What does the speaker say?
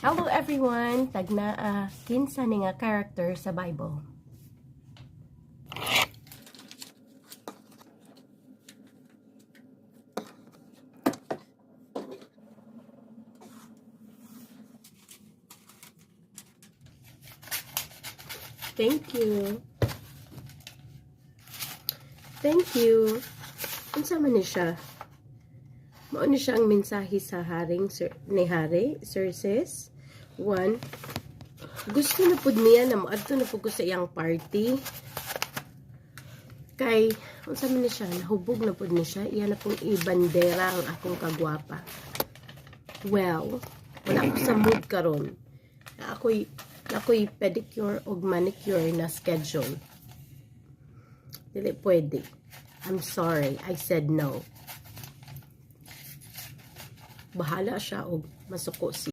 Hello everyone! Tagnaa kinsa ni nga character sa Bible. Thank you. Thank you. Unsa man ni siya? Mao ni siya ang mensahe sa haring ni Hari, Xerxes. 1. Gusto na pud niya na moadto na pud ko sa iyang party. Kay unsa man ni siya, nahubog na pud ni siya, iya na pong ibandera ang akong kagwapa. Well, wala ko sa mood karon. Ako'y pedicure o manicure na schedule. Dili pwede. I'm sorry, I said no. Bahala siya og masuko siya.